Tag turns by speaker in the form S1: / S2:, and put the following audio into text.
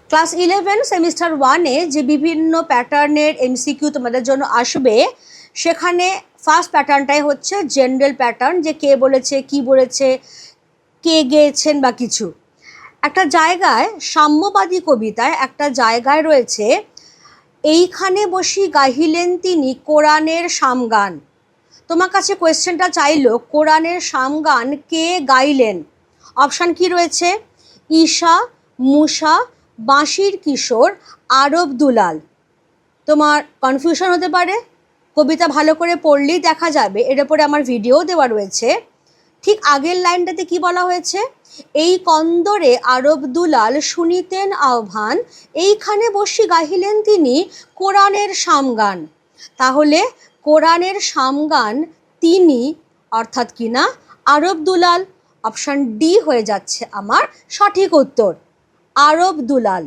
S1: Class 11 semester 1-এ যে বিভিন্ন প্যাটার্নের এমসিকিউ তোমাদের জন্য আসবে, সেখানে ফার্স্ট প্যাটার্নটাই হচ্ছে জেনারেল প্যাটার্ন, যে কে বলেছে, কি বলেছে, কে গেয়েছেন বা কিছু। একটা জায়গায় সাম্যবাদী কবিতায় একটা জায়গায় রয়েছে, এইখানে বসি গাহিলেন তিনি কোরআনের সামগান। তোমার কাছে কোয়েশ্চেনটা চাইলো কোরআনের সামগান কে গাইলেন। অপশান কি রয়েছে? ঈশা, মুসা, বাঁশির কিশোর, আরব দুলাল। তোমার কনফিউশন হতে পারে, কবিতা ভালো করে পড়লেই দেখা যাবে, এর উপরে আমার ভিডিও দেওয়া রয়েছে। ঠিক আগের লাইনটাতে কি বলা হয়েছে? এই কন্দরে আরব দুলাল শুনিতেন আহ্বান, এইখানে বসি গাহিলেন তিনি কোরআনের সামগান। তাহলে কোরআনের সামগান তিনি অর্থাৎ কিনা আরব দুলাল। অপশান ডি হয়ে যাচ্ছে আমার সঠিক উত্তর, আরব দুলাল।